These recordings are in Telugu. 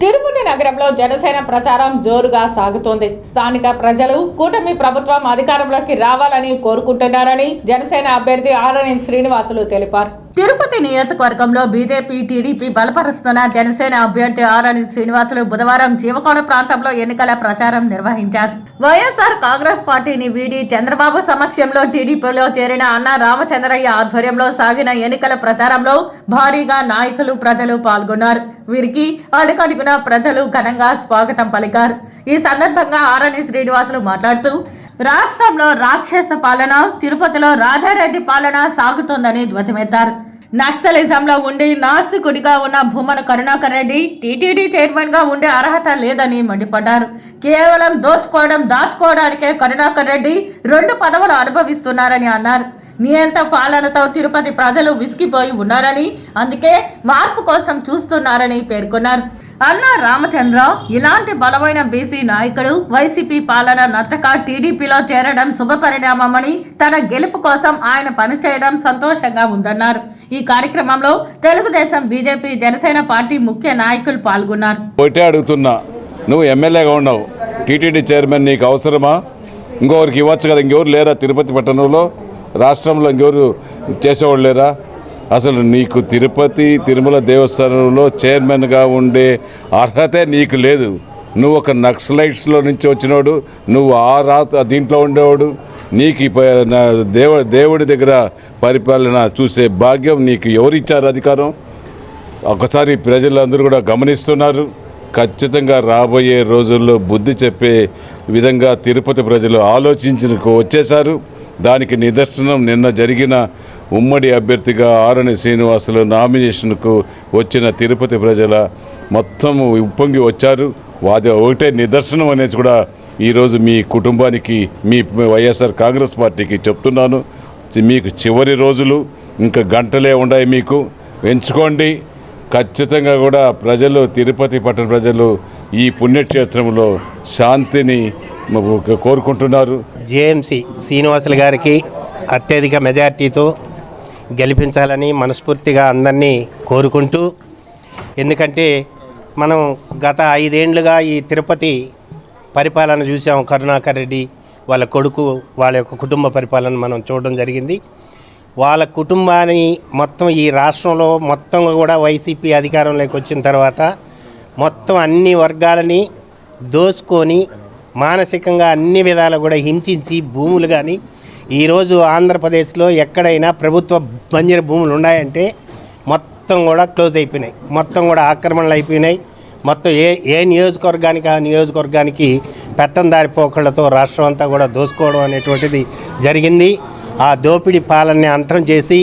తిరుపతి నగరంలో జనసేన ప్రచారం జోరుగా సాగుతోంది. స్థానిక ప్రజలు కూటమి ప్రభుత్వం అధికారంలోకి రావాలని కోరుకుంటున్నారని జనసేన అభ్యర్థి ఆరణి శ్రీనివాసులు తెలిపారు. తిరుపతి నియోజకవర్గంలో బీజేపీ టీడీపీ బలపరుస్తున్న జనసేన అభ్యర్థి ఆరణి శ్రీనివాసులు బుధవారం జీవకోణ ప్రాంతంలో ఎన్నికల ప్రచారం నిర్వహించారు. వైఎస్ఆర్ కాంగ్రెస్ పార్టీని వీడి చంద్రబాబు సమక్షంలో టీడీపీలో చేరిన అన్న రామచంద్రయ్య ఆధ్వర్యంలో సాగిన ఎన్నికల ప్రచారంలో భారీగా నాయకులు ప్రజలు పాల్గొన్నారు. వీరికి అడుగడుగున ప్రజలు ఘనంగా స్వాగతం పలికారు. ఈ సందర్భంగా ఆరణి శ్రీనివాసులు మాట్లాడుతూ రాష్ట్రంలో రాక్షస పాలన, తిరుపతిలో రాజారెడ్డి పాలన సాగుతోందని ధ్వజమెత్తారు. నక్సలిజంలో ఉండి నాస్తికుడిగా ఉన్న భూమన కరుణాకర్ రెడ్డి టీటీడీ చైర్మన్ గా ఉండే అర్హత లేదని మండిపడ్డారు. కేవలం దాచుకోవడానికే కరుణాకర్ రెడ్డి 2 పదవులు అనుభవిస్తున్నారని అన్నారు. నియంత పాలనతో తిరుపతి ప్రజలు విసిగిపోయి ఉన్నారని, అందుకే మార్పు కోసం చూస్తున్నారని పేర్కొన్నారు. అన్న రామచంద్ర ఇలాంటి బలమైన బీసీ నాయకుడు వైసీపీ పాలన నచ్చక టీడీపీలో చేరడం శుభపరిణామమని, తన గెలుపు కోసం ఆయన పనిచేయడం సంతోషంగా ఉందన్నారు. ఈ కార్యక్రమంలో తెలుగుదేశం, బీజేపీ, జనసేన పార్టీ ముఖ్య నాయకులు పాల్గొన్నారు. ఒకటే అడుగుతున్నా, నువ్వు ఎమ్మెల్యేగా ఉన్నావు, టీటీడీ చైర్మన్ నీకు అవసరమా? ఇంకొకరికి ఇవ్వచ్చు కదా. ఇంకెవరు లేరా తిరుపతి పట్టణంలో, రాష్ట్రంలో ఇంకెవరు చేసేవాళ్ళు లేరా? అసలు నీకు తిరుమల దేవస్థానంలో చైర్మన్గా ఉండే అర్హతే నీకు లేదు. నువ్వు ఒక నక్సలైట్స్లో నుంచి వచ్చినోడు, నువ్వు దీంట్లో ఉండేవాడు. నీకు దేవుడి దగ్గర పరిపాలన చూసే భాగ్యం నీకు ఎవరిచ్చారు అధికారం? ఒకసారి ప్రజలందరూ కూడా గమనిస్తున్నారు. ఖచ్చితంగా రాబోయే రోజుల్లో బుద్ధి చెప్పే విధంగా తిరుపతి ప్రజలు వచ్చేశారు. దానికి నిదర్శనం నిన్న జరిగిన ఉమ్మడి అభ్యర్థిగా ఆరణి శ్రీనివాసులు నామినేషన్కు వచ్చిన తిరుపతి ప్రజల మొత్తము ఉప్పొంగి వచ్చారు. వాది ఒకటే నిదర్శనం అనేసి కూడా ఈరోజు మీ కుటుంబానికి, మీ వైఎస్ఆర్ కాంగ్రెస్ పార్టీకి చెప్తున్నాను. మీకు చివరి రోజులు ఇంకా గంటలే ఉన్నాయి, మీకు ఎంచుకోండి. ఖచ్చితంగా కూడా ప్రజలు, తిరుపతి పట్టణ ప్రజలు ఈ పుణ్యక్షేత్రంలో శాంతిని కోరుకుంటున్నారు. జేఎంసీ శ్రీనివాసులు గారికి అత్యధిక మెజార్టీతో గెలిపించాలని మనస్ఫూర్తిగా అందరినీ కోరుకుంటూ, ఎందుకంటే మనం గత 5 ఏళ్లుగా ఈ తిరుపతి పరిపాలన చూసాం. కరుణాకర్ రెడ్డి వాళ్ళ కొడుకు, వాళ్ళ యొక్క కుటుంబ పరిపాలన మనం చూడడం జరిగింది. వాళ్ళ కుటుంబాన్ని మొత్తం ఈ రాష్ట్రంలో మొత్తం కూడా వైసీపీ అధికారంలోకి వచ్చిన తర్వాత మొత్తం అన్ని వర్గాలని దోసుకొని మానసికంగా అన్ని విధాలు కూడా హింసించి భూములు కానీ, ఈరోజు ఆంధ్రప్రదేశ్లో ఎక్కడైనా ప్రభుత్వ బంజరు భూములు ఉన్నాయంటే మొత్తం కూడా క్లోజ్ అయిపోయినాయి, మొత్తం కూడా ఆక్రమణలు అయిపోయినాయి. మొత్తం ఏ నియోజకవర్గానికి ఆ నియోజకవర్గానికి పెత్తందారి పోకళ్లతో రాష్ట్రం అంతా కూడా దోసుకోవడం అనేటువంటిది జరిగింది. ఆ దోపిడీ పాలనని అంతం చేసి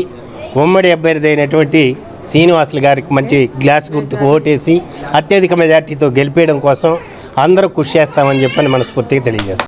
ఉమ్మడి అభ్యర్థి అయినటువంటి శ్రీనివాసులు గారికి మంచి గ్లాస్ గుర్తుకు ఓటేసి అత్యధిక మెజార్టీతో గెలిపేయడం కోసం అందరూ కృషి చేస్తామని చెప్పని మనస్ఫూర్తిగా తెలియజేస్తాం.